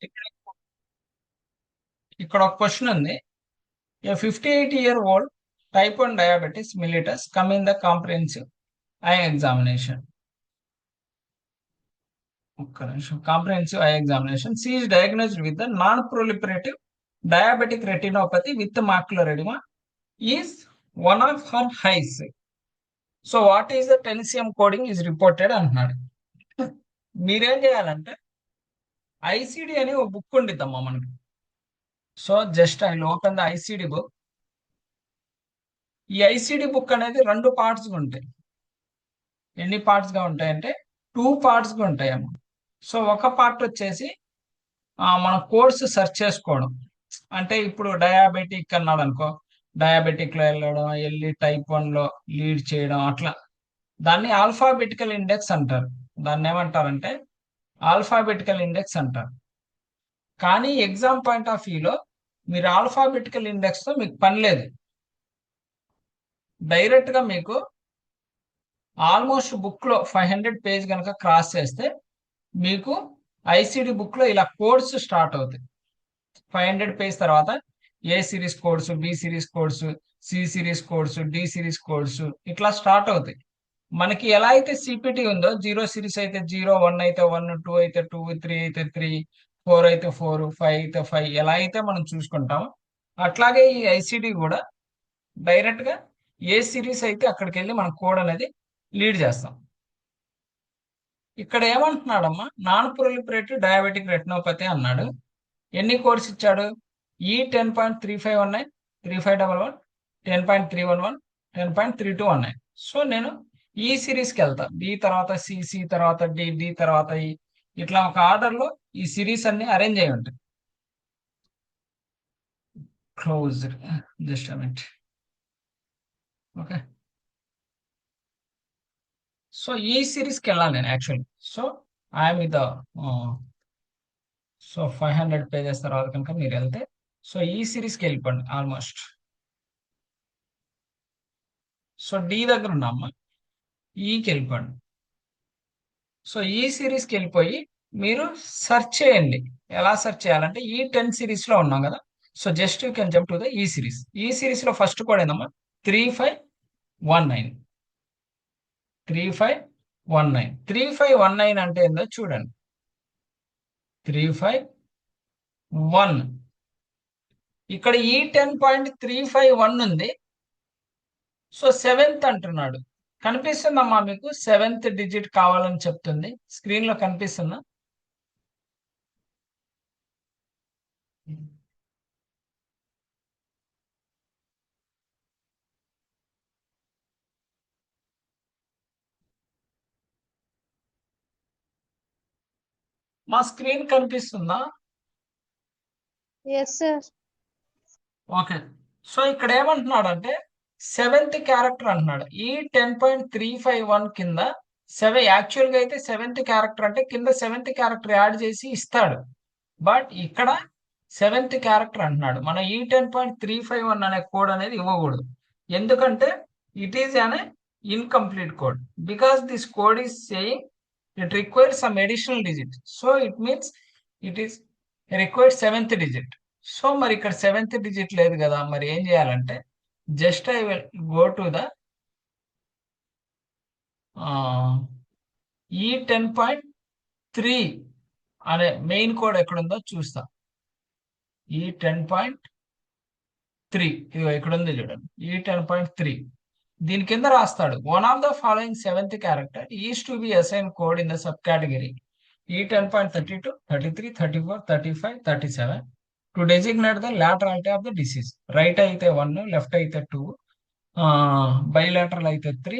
ఇక్కడ ఇక్కడ ఒక క్వశ్చన్ ఉంది. ఏ 58-year-old type 1 diabetes mellitus come in the comprehensive eye examination. ఒక్క నిమిషం. Comprehensive eye examination she is diagnosed with the non proliferative diabetic retinopathy with macular edema is one of her eyes. So what is the ten CM coding is reported అంటున్నాడు. మీరేం చేయాలంటే ICD అని ఒక book ఉండిద్దమ్మా మనకి. So just I open the ICD book. ఈ ICD book అనేది 2 parts గా ఉంటాయి. ఎన్ని parts గా ఉంటాయంటే 2 parts గా ఉంటాయమ్మా. సో ఒక పార్ట్ వచ్చేసి మన కోర్సు సెర్చ్ చేసుకోవడం. అంటే ఇప్పుడు డయాబెటిక్ అన్నాడు అనుకో, డయాబెటిక్ లో వెళ్ళడం, వెళ్ళి టైప్ 1 లో లీడ్ చేయడం, అట్లా దాన్ని ఆల్ఫాబెటికల్ ఇండెక్స్ అంటారు. దాన్ని ఏమంటారంటే ఆల్ఫాబెటికల్ ఇండెక్స్ అంటారు. కానీ ఎగ్జామ్ పాయింట్ ఆఫ్ వ్యూలో మీరు ఆల్ఫాబెటికల్ ఇండెక్స్ తో మీకు పని లేదు. డైరెక్ట్ గా మీకు ఆల్మోస్ట్ బుక్ లో 500 పేజ్ కనుక క్రాస్ చేస్తే మీకు ఐసిడి బుక్ లో ఇలా కోడ్స్ స్టార్ట్ అవుతాయి. 500 పేజ్ తర్వాత A series codes, B series codes, C series codes, D series codes ఇట్లా స్టార్ట్ అవుతాయి. మనకి ఎలా అయితే సిపిటి ఉందో, 0 సిరీస్ అయితే 0, 1 అయితే 1, 2 అయితే 2, 3 అయితే 3, 4 అయితే 4, 5 అయితే 5 ఎలా అయితే మనం చూసుకుంటామో అట్లాగే ఈ ఐసిడి కూడా డైరెక్ట్ గా ఏ సిరీస్ అయితే అక్కడికి వెళ్ళి మన కోడ్ అనేది లీడ్ చేస్తాం. ఇక్కడ ఏమంటున్నాడమ్మా, నాన్ ప్రొలిఫరేటివ్ డయాబెటిక్ రెటినోపతి అన్నాడు. ఎన్ని కోడ్స్ ఇచ్చాడు? ఈ 10.3519, 3511, 10.311, 10.3219. సో నేను ఈ సిరీస్కి వెళ్తా. బి తర్వాత సి తర్వాత డి తర్వాత ఈ, ఇట్లా ఒక ఆర్డర్ లో ఈ సిరీస్ అన్ని అరేంజ్ అయి ఉంటాయి. Closed. Just minute. Okay. So ఈ సిరీస్కి వెళ్ళాలి నేను actually. So I'm with so 500 pages తర్వాత కనుక మీరు వెళ్తే, సో ఈ సిరీస్కి వెళ్ళిపోండి ఆల్మోస్ట్. సో డి దగ్గర ఉన్నామ్మా, ఈకి వెళ్ళిపోండి. సో ఈ సిరీస్కి వెళ్ళిపోయి మీరు సెర్చ్ చేయండి. ఎలా సెర్చ్ చేయాలంటే ఈ 10 సిరీస్ లో ఉన్నాం కదా. So just you can jump to the ఈ సిరీస్. ఈ సిరీస్ లో ఫస్ట్ కూడా ఏందమ్మా, 3519. 3519. 3519 అంటే ఏందో చూడండి. 351. ఇక్కడ ఈ 10.351 ఉంది. సో 7th అంటున్నాడు. కనిపిస్తుందమ్మా మీకు? 7th డిజిట్ కావాలని చెప్తుంది. స్క్రీన్ లో కనిపిస్తుందా? మా స్క్రీన్ కనిపిస్తుందా? Yes sir. ఓకే. సో ఇక్కడ ఏమంటున్నాడు అంటే 7th క్యారెక్టర్ అంటున్నాడు. ఈ 10.351 కింద యాక్చువల్ గా అయితే 7th క్యారెక్టర్ అంటే కింద 7th క్యారెక్టర్ యాడ్ చేసి ఇస్తాడు. బట్ ఇక్కడ 7th క్యారెక్టర్ అంటున్నాడు. మనం ఈ 10.351 అనే కోడ్ అనేది ఇవ్వకూడదు. ఎందుకంటే it is an incomplete code. Because this code is saying it requires some additional digit. So it means it is required 7th digit. So మరి ఇక్కడ 7th డిజిట్ లేదు కదా, మరి ఏం చేయాలంటే just I will go to the ఈ 10.3 అనే main code ఎక్కడుందో చూస్తా. ఈ 10.3 ఇది ఇక్కడ ఉంది చూడండి. ఈ 10.3 దీని కింద రాస్తాడు, one of the following 7th character is to be assign code in the sub category E 10.32, 33, 34, 35, 37 to designate the laterality of the disease. Right అయితే 1, లెఫ్ట్ అయితే 2, బైలాటరల్ అయితే 3,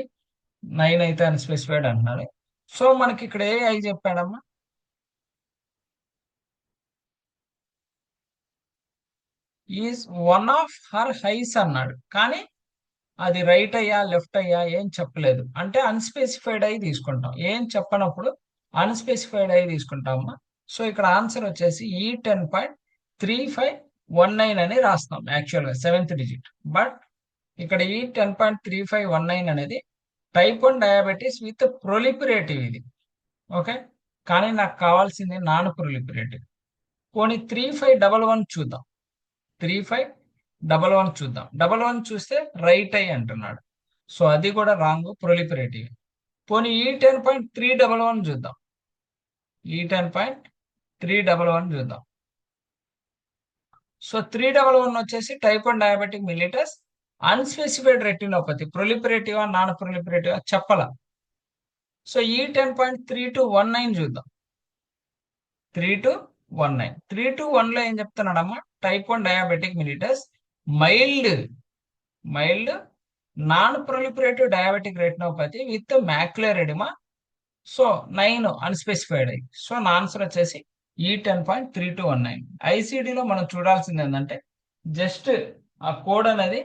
9 అయితే అని స్పెసిఫైడ్ అంటున్నాడు. సో మనకి ఇక్కడ ఏ ఐ చెప్పాడమ్మా? Is one of her eyes అన్నాడు. కానీ అది రైట్ అయ్యా లెఫ్ట్ అయ్యా ఏం చెప్పలేదు. అంటే అన్స్పెసిఫైడ్ అయి తీసుకుంటాం. ఏం చెప్పనప్పుడు అన్స్పెసిఫైడ్ అయి తీసుకుంటామా. సో ఇక్కడ ఆన్సర్ వచ్చేసి ఈ 10.3519 అని రాస్తాం యాక్చువల్గా 7th డిజిట్. బట్ ఇక్కడ ఈ 10.3519 అనేది టైప్ 1 డయాబెటీస్ విత్ ప్రొలిఫరేటివ్ ఇది. ఓకే. కానీ నాకు కావాల్సింది నాన్ ప్రొలిఫరేటివ్. పోనీ 3511 చూద్దాం. 3511 చూద్దాం. 11 చూస్తే రైట్ ఐ అంటున్నాడు. సో అది కూడా రాంగ్, ప్రొలిఫరేటివ్. పోనీ E10.311 చూద్దాం. E10.311 చూద్దాం. సో 311 వచ్చేసి type 1 diabetic mellitus, unspecified retinopathy, ప్రొలిఫరేటివా నాన్ ప్రొలిఫరేటివా చెప్పాల. సో E10.3219 చూద్దాం. 3219 లో ఏం చెప్తున్నాడమ్మా, type 1 diabetic mellitus, mild mild non proliferative diabetic retinopathy with macular edema. So 9 unspecified అయ్యి. సో నా ఆన్సర్ వచ్చేసి E10.3219. ఐసిడిలో మనం చూడాల్సింది ఏంటంటే జస్ట్ ఆ కోడ్ అనేది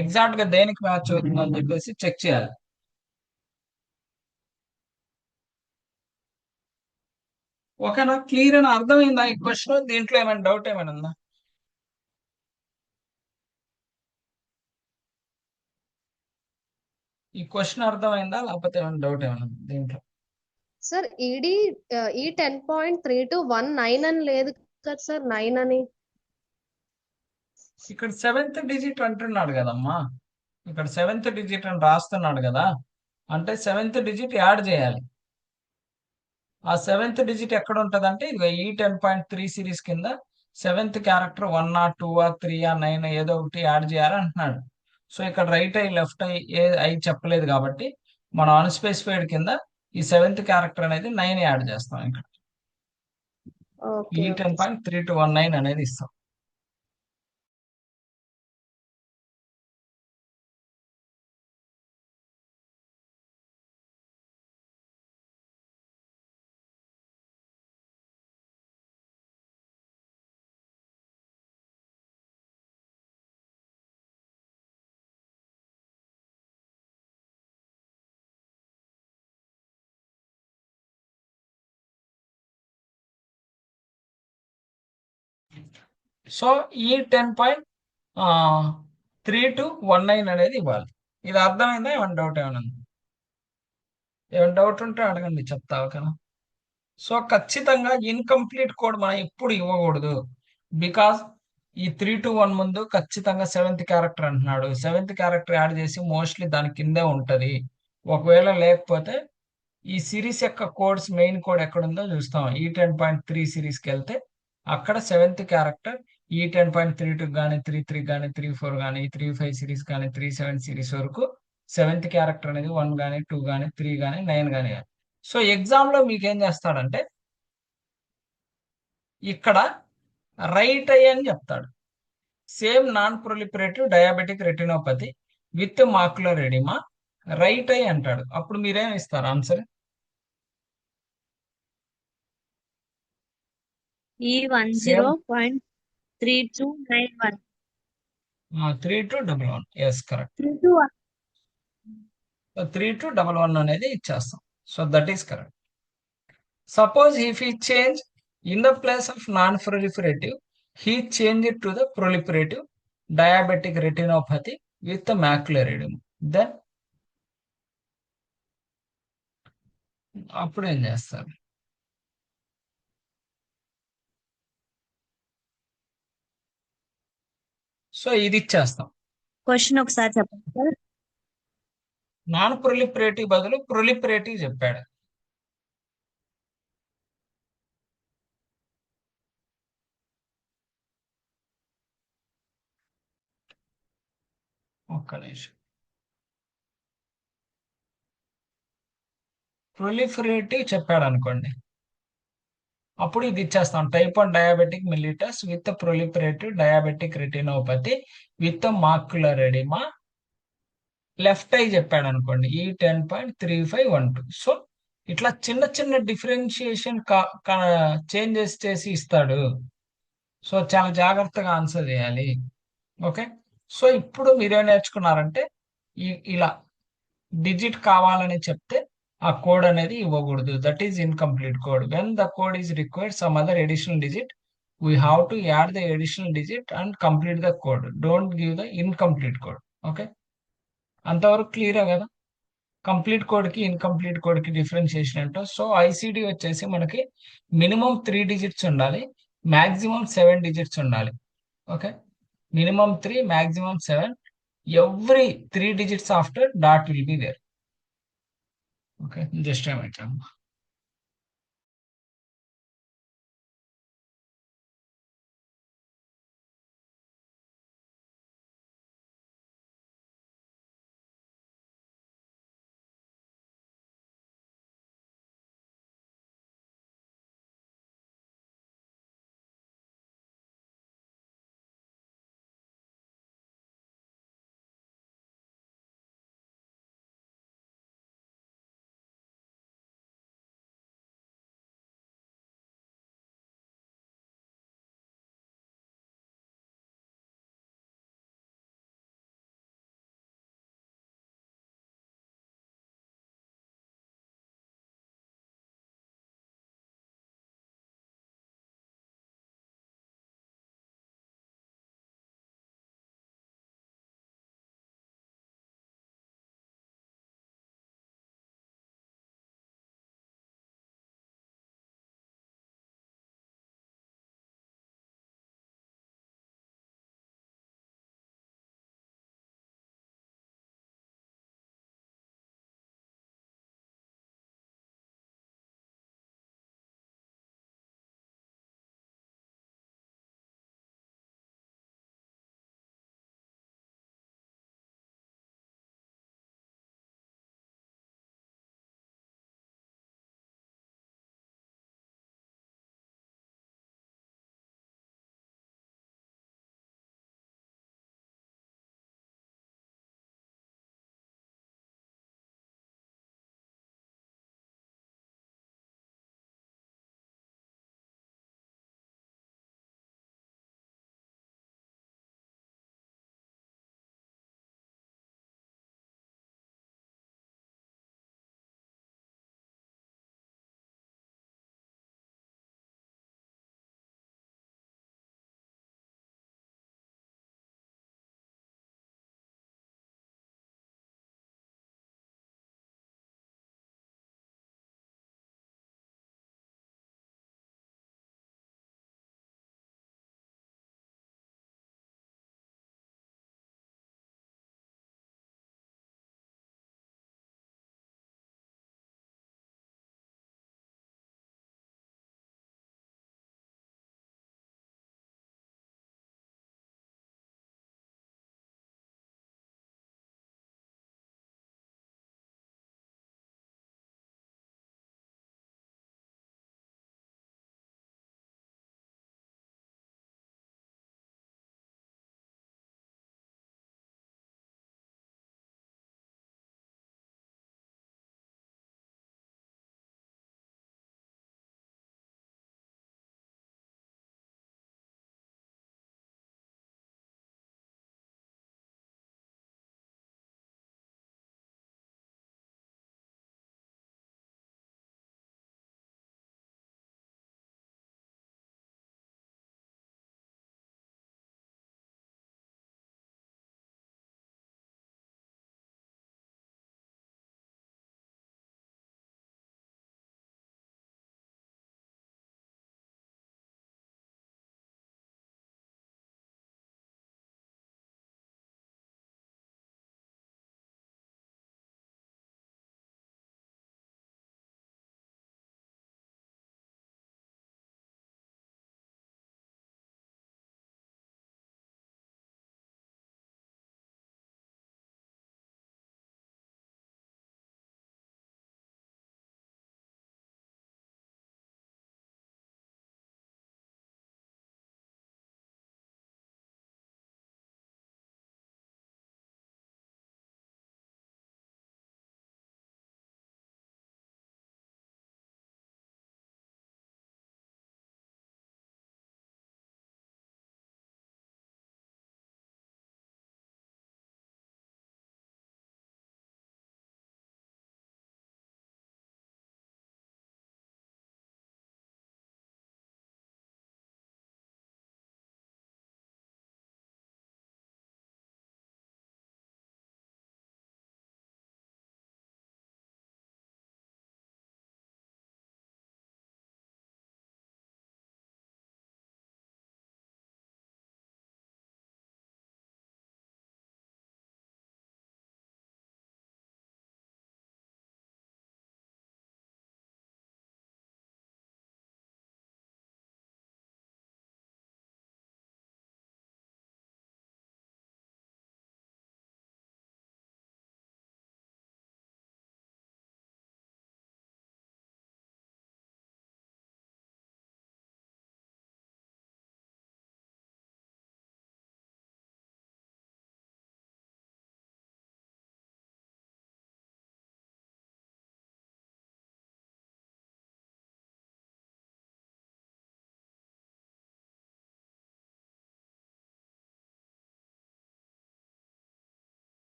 ఎగ్జాక్ట్ గా దేనికి మ్యాచ్ అవుతుంది అని చెప్పేసి చెక్ చేయాలి. ఓకేనా, క్లియర్ అని అర్థమైందా ఈ క్వశ్చన్? దీంట్లో ఏమైనా డౌట్ ఏమైనా ఉందా? ఈ క్వశ్చన్ అర్థమైందా, లేకపోతే ఏమైనా డౌట్ ఏమైనా ఉందా దీంట్లో? సార్ ఈ 10.3219 అని లేదు కదా సార్, 9 అని. ఇక్కడ 7th డిజిట్ అంటున్నాడు కదమ్మా, ఇక్కడ 7th డిజిట్ అని రాస్తున్నాడు కదా, అంటే 7th డిజిట్ యాడ్ చేయాలి. ఆ 7th డిజిట్ ఎక్కడ ఉంటది అంటే ఇది E10.3 సిరీస్ కింద 7th క్యారెక్టర్ 1 ఆ 2 ఆ 3 ఆ 9 ఏదో ఒకటి యాడ్ చేయాలి అంటున్నాడు. సో ఇక్కడ right I left I A I చెప్పలేదు కాబట్టి మనం అన్స్పెసిఫైడ్ కింద ఈ 7th క్యారెక్టర్ అనేది 9 యాడ్ చేస్తాం. ఇక్కడ ఓకే ఓకే సార్. E10.3219 అనేది ఇస్తాం. సో E10.3219 అనేది ఇవ్వాలి. ఇది అర్థమైందా? ఏమైనా డౌట్ ఏమైనా ఉందా? ఏమైనా డౌట్ ఉంటే అడగండి, చెప్తా. ఓకేనా. సో ఖచ్చితంగా ఇన్కంప్లీట్ కోడ్ మనం ఎప్పుడు ఇవ్వకూడదు. బికాస్ ఈ 321 ముందు ఖచ్చితంగా 7th క్యారెక్టర్ అంటున్నాడు. 7th క్యారెక్టర్ యాడ్ చేసి మోస్ట్లీ దాని కిందే ఉంటది. ఒకవేళ లేకపోతే ఈ సిరీస్ యొక్క కోడ్స్ మెయిన్ కోడ్ ఎక్కడుందో చూస్తాం. E10.3 సిరీస్కి వెళ్తే అక్కడ 7th క్యారెక్టర్ E10.32 కానీ 33 కానీ 34 కానీ 35 సిరీస్ కానీ 37 సిరీస్ వరకు 7th క్యారెక్టర్ అనేది 1 కానీ 2 కానీ 3 కానీ 9 కానీ. సో ఎగ్జామ్ లో మీకు ఏం చేస్తాడంటే ఇక్కడ రైట్ ఐ అని చెప్తాడు. Same non proliferative diabetic retinopathy with macular oedema, right I అంటాడు. అప్పుడు మీరేం ఇస్తారు ఆన్సర్? సేమ్ 10.3291. 3211. Yes, correct. 32. 3211 అనేది ఇచ్చేస్తాం. So that is correct. Suppose if he change in the place of non-proliferative, he change it to the proliferative diabetic retinopathy with the macular edema, then అప్పుడు ఏం చేస్తారు? So ఇది ఇచ్చేస్తాం. Question ఒకసారి చెప్పండి sir. Non proliferative బదులు proliferative చెప్పాడు. ఒక్క నిమిషం. ప్రొలిఫరేటివ్ చెప్పాడు అనుకోండి, అప్పుడు ఇది ఇచ్చేస్తాం. Type 1 diabetic mellitus with proliferative diabetic retinopathy with macular oedema, left I చెప్పాడు అనుకోండి E10.3512. సో ఇట్లా చిన్న చిన్న డిఫరెన్షియేషన్ చేంజెస్ చేసి ఇస్తాడు. సో చాలా జాగ్రత్తగా ఆన్సర్ చేయాలి. ఓకే. సో ఇప్పుడు మీరేం నేర్చుకున్నారంటే ఇలా డిజిట్ కావాలని చెప్తే ఆ కోడ్ అనేది ఇవ్వకూడదు. That is incomplete code. When the code is required some other additional digit, we have to add the additional digit and complete the code. Don't give the incomplete code. Okay, అంతవరకు క్లియరే కదా? Complete code కి incomplete code కి differentiation ఏంటో. So ICD వచ్చేసి మనకి minimum 3 digits ఉండాలి, maximum 7 digits ఉండాలి. Okay, minimum 3, maximum 7. Every 3 digits after dot will be there. Okay, just a minute.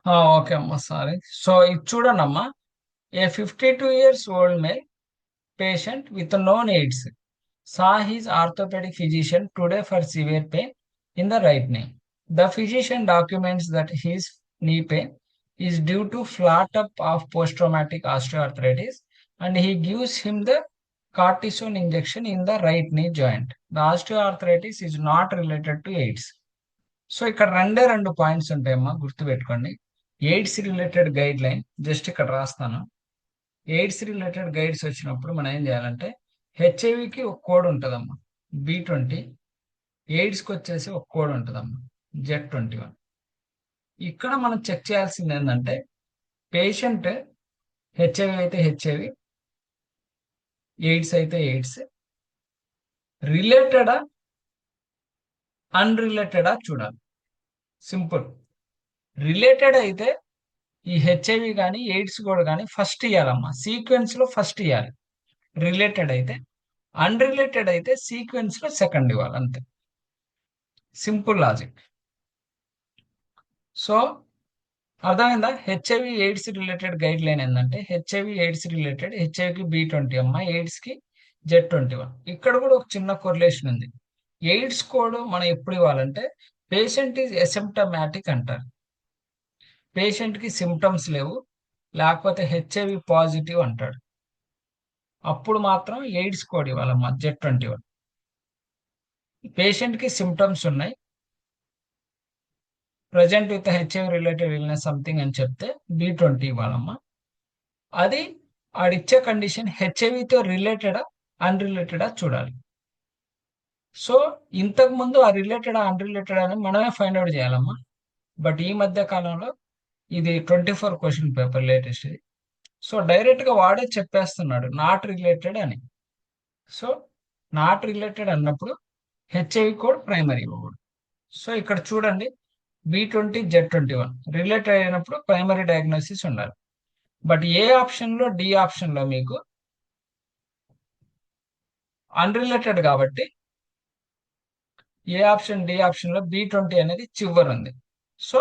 Okay అమ్మా, సారీ. సో ఇది చూడండి అమ్మా, ఏ 52 years old male patient with known AIDS saw his orthopedic physician today for severe pain in the right knee. The physician documents that his knee pain is due to flat up of post-traumatic osteoarthritis and he gives him the cortisone injection in the right knee joint. The osteoarthritis is not related to AIDS. So ఇక్కడ రెండే రెండు points ఉంటాయమ్మా, గుర్తుపెట్టుకోండి. AIDS related guide line just ఇక్కడ రాస్తాను. AIDS related guides వచ్చినప్పుడు మనం ఏం చేయాలంటే హెచ్ఐవికి ఒక కోడ్ ఉంటుందమ్మా, B20. ఎయిడ్స్కి వచ్చేసి ఒక కోడ్ ఉంటుందమ్మా, Z21. ఇక్కడ మనం చెక్ చేయాల్సింది ఏంటంటే పేషెంట్ హెచ్ఐవి అయితే హెచ్ఐవి, ఎయిడ్స్ అయితే ఎయిడ్స్, రిలేటెడా అన్రిలేటెడా చూడాలి. సింపుల్. రిలేటెడ్ అయితే ఈ హెచ్ఐవి కానీ ఎయిడ్స్ కూడా కానీ ఫస్ట్ ఇవ్వాలమ్మా, సీక్వెన్స్ లో ఫస్ట్ ఇవ్వాలి. రిలేటెడ్ అయితే, అన్రిలేటెడ్ అయితే సీక్వెన్స్ లో సెకండ్ ఇవ్వాలి, అంతే. Simple logic. సో అర్థమైందా? HIV AIDS related guide line ఏంటంటే హెచ్ఐవి ఎయిడ్స్ రిలేటెడ్, హెచ్ఐవికి B20 అమ్మా, ఎయిడ్స్ కి Z21. ఇక్కడ కూడా ఒక చిన్న కొరిలేషన్ ఉంది. ఎయిడ్స్ కోడ్ మనం ఎప్పుడు ఇవ్వాలంటే పేషెంట్ ఈజ్ ఎసిమ్టమాటిక్ అంటారు. పేషెంట్ కి సిమ్టమ్స్ లేవు, లేకపోతే హెచ్ఐవి పాజిటివ్ అంటాడు, అప్పుడు మాత్రం ఎయిడ్స్ కోడ్ ఇవ్వాలమ్మా, Z21. పేషెంట్ కి సిమ్టమ్స్ ఉన్నాయి, present with HIV related illness something అని చెప్తే B20 ఇవ్వాలమ్మా. అది ఆడిచ్చే కండిషన్ హెచ్ఐవితో రిలేటెడా అన్రిలేటెడా చూడాలి. సో ఇంతకు ముందు ఆ రిలేటెడా అన్రిలేటెడ్ అని మనమే ఫైండ్ అవుట్ చేయాలమ్మా. బట్ ఈ మధ్య కాలంలో ఇది 24 క్వశ్చన్ పేపర్ లేటెస్ట్ ఇది. సో డైరెక్ట్ గా వాడే చెప్పేస్తున్నాడు నాట్ రిలేటెడ్ అని. సో నాట్ రిలేటెడ్ అన్నప్పుడు హెచ్ఐవి కోడ్ ప్రైమరీ ఇవ్వకూడదు. సో ఇక్కడ చూడండి, B20 Z21 రిలేటెడ్ అయినప్పుడు ప్రైమరీ డయాగ్నోసిస్ ఉండాలి. బట్ ఏ ఆప్షన్ లో, డి ఆప్షన్ లో మీకు అన్రిలేటెడ్ కాబట్టి ఏ ఆప్షన్, డి ఆప్షన్ లో B20 అనేది చివరి ఉంది. సో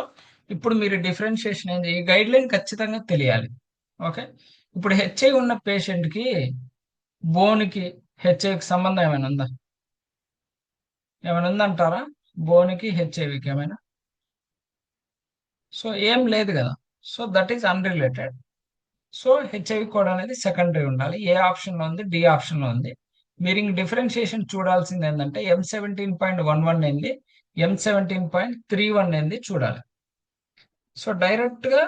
ఇప్పుడు మీరు డిఫరెన్షియేషన్ ఏంటి, ఈ గైడ్ లైన్ ఖచ్చితంగా తెలియాలి. ఓకే. ఇప్పుడు హెచ్ఐవి ఉన్న పేషెంట్ కి బోన్కి హెచ్ఐవికి సంబంధం ఏమైనా ఉందా? ఏమైనా ఉందంటారా? బోన్కి హెచ్ఐవికి ఏమైనా? సో ఏం లేదు కదా. So that is unrelated. So HIV code అనేది సెకండరీ ఉండాలి. ఏ ఆప్షన్ లో ఉంది, డి ఆప్షన్ లో ఉంది. మీరు ఇంక డిఫరెన్షియేషన్ చూడాల్సింది ఏంటంటే M17.11 ఏంది, M17.31 ఏంది చూడాలి. సో డైరెక్ట్ గా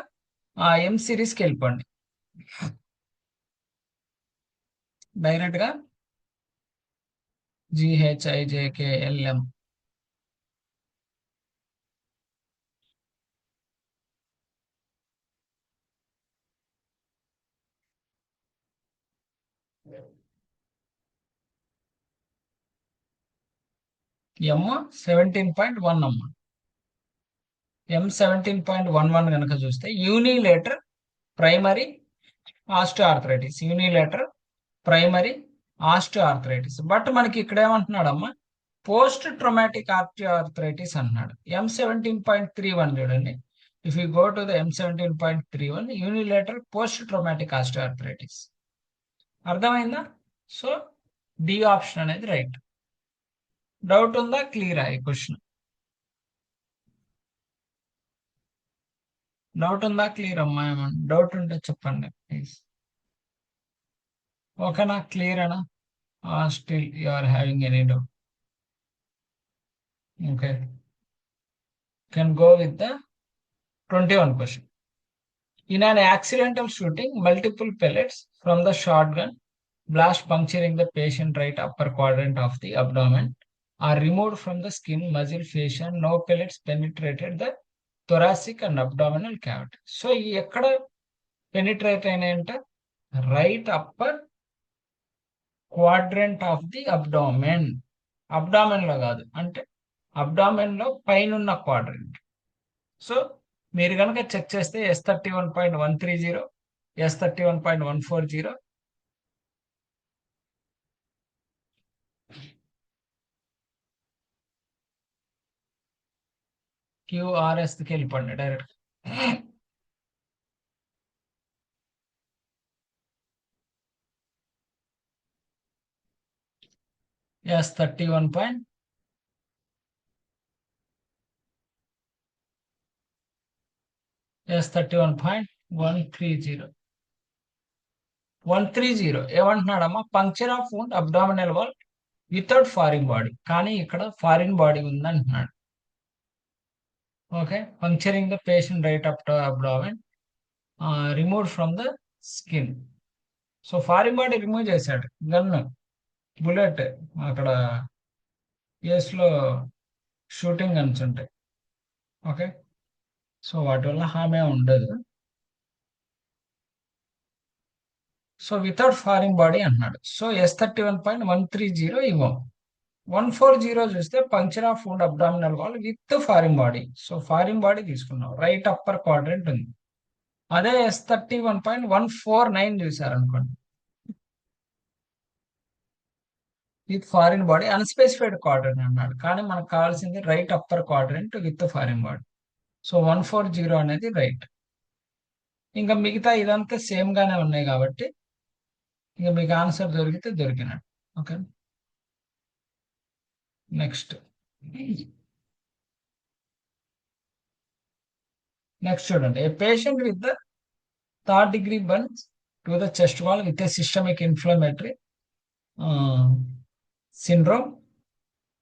M సిరీస్కి వెళ్ళిపోండి. డైరెక్ట్ గా GHIJKLM. M17.1 అమ్మ. M17.11 కనుక చూస్తే unilateral primary osteoarthritis, unilateral primary osteoarthritis. But మనకి ఇక్కడ ఏమంటున్నాడమ్మా, పోస్ట్ ట్రొమాటిక్ ఆస్టియోఆర్థరైటిస్ అంటున్నాడు. M17.31 చూడండి. If you go to the M17.31 unilateral post traumatic osteoarthritis. అర్థమైందా? సో డి ఆప్షన్ అనేది రైట్. డౌట్ ఉందా? క్లియరా ఈ క్వశ్చన్? డౌట్ ఉందా? క్లియర్ అమ్మా? ఏమన్నా డౌట్ ఉంటే చెప్పండి ప్లీజ్. ఓకేనా? క్లియరేనా? Still you are having any doubt? Okay, can go with the 21 question. In an accidental shooting, multiple pellets from the shotgun blast puncturing the patient right upper quadrant of the abdomen are removed from the skin, muscle, fascia. No pellets penetrated the thoracic and abdominal cavity. So ఎక్కడ penetrate అయినాయంట? Right upper quadrant of the abdomen. Abdomen లో కాదు, అంటే abdomen లో పైన quadrant. So మీరు కనుక check చేస్తే S31.130, S31.140, QRS కి వెళ్ళిపోండి డైరెక్ట్. ఎస్ 31 పాయింట్ ఎస్ 31.130 ఏమంటున్నాడమ్మా? Puncture of wound abdominal wall without foreign body, కానీ ఇక్కడ ఫారిన్ బాడీ ఉంది అంటున్నాడు. Okay, puncturing the patient right up to abdomen, remove from the skin. So foreign body remove చేశాడు, gun bullet అక్కడ లో shooting guns ఉంటాయి. Okay, so వాటి వల్ల హామీ ఉండదు. సో వితౌట్ ఫారిన్ బాడీ అంటున్నాడు. సో S31.130 ఇవ్వం. 140 చూస్తే puncture of wound abdominal wall with foreign body. So foreign body తీసుకున్నాం, రైట్ అప్పర్ క్వాడ్రంట్ ఉంది. అదే S31.149 చూసారనుకోండి, with foreign body unspecified quadrant అన్నాడు, కానీ మనకు కావాల్సింది right upper quadrant with foreign body. So 140 అనేది రైట్. ఇంకా మిగతా ఇదంతా సేమ్ గానే ఉన్నాయి కాబట్టి ఇంకా మీకు ఆన్సర్ దొరికితే దొరికినట్టు. ఓకే, నెక్స్ట్ చూడండి. A patient with the third degree burns to the chest wall with a systemic inflammatory syndrome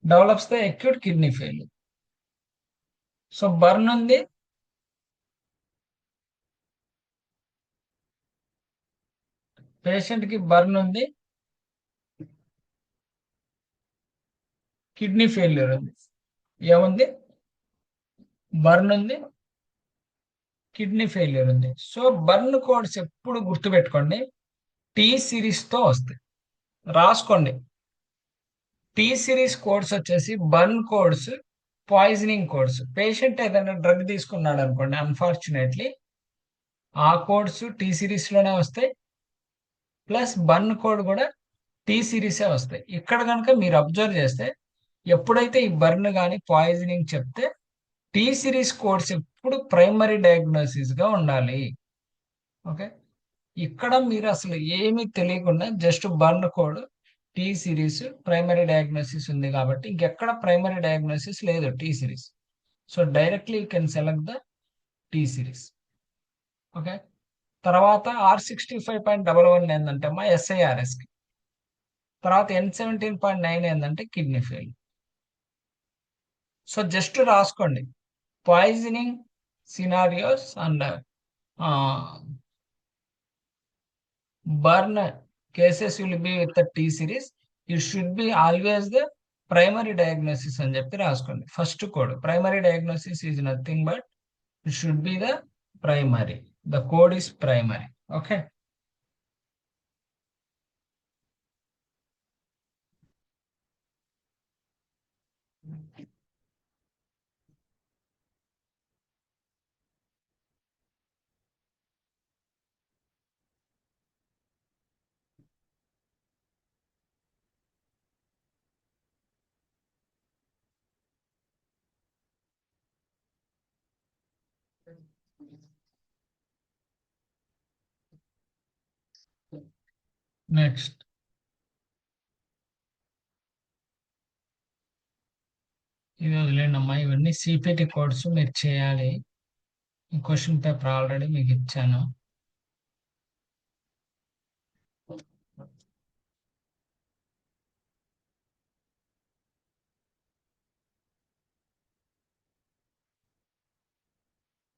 develops the acute kidney failure. So burn ఉంది, పేషెంట్ కి బర్న్ ఉంది, కిడ్నీ ఫెయిల్యూర్ ఉంది. ఏముంది? బర్న్ ఉంది, kidney failure ఉంది. So burn codes ఎప్పుడు గుర్తుపెట్టుకోండి, T series తో వస్తాయి, రాసుకోండి. టీ సిరీస్ కోడ్స్ వచ్చేసి burn codes, poisoning codes. Patient ఏదైనా డ్రగ్ తీసుకున్నాడు అనుకోండి, అన్ఫార్చునేట్లీ ఆ కోడ్స్ టీ సిరీస్ లోనే వస్తాయి, ప్లస్ బర్న్ కోడ్ కూడా టీ సిరీసే వస్తాయి. ఇక్కడ కనుక మీరు అబ్జర్వ్ చేస్తే ఎప్పుడైతే ఈ బర్న్ కానీ పాయిజనింగ్ చెప్తే టీ సిరీస్ కోడ్స్ ఎప్పుడు ప్రైమరీ డయాగ్నోసిస్ గా ఉండాలి. ఓకే, ఇక్కడ మీరు అసలు ఏమీ తెలియకుండా just burn code T series primary diagnosis ఉంది కాబట్టి ఇంకెక్కడ ప్రైమరీ డయాగ్నోసిస్ లేదు T series. So directly you can select the T series. Okay, తర్వాత R65.11 ఏంటంటే మా SIRS కి, తర్వాత N17.9 ఏంటంటే కిడ్నీ ఫెయిల్. సో జస్ట్ రాసుకోండి, poisoning scenarios and burn cases will be with the T series. It should be always the primary diagnosis అని చెప్పి రాసుకోండి. First code primary diagnosis is nothing but it should be the primary. The code is primary. Okay, next ఇది వదిలేండి అమ్మా, ఇవన్నీ CPT codes మీరు చేయాలి. ఈ క్వశ్చన్ పేపర్ ఆల్రెడీ మీకు ఇచ్చాను.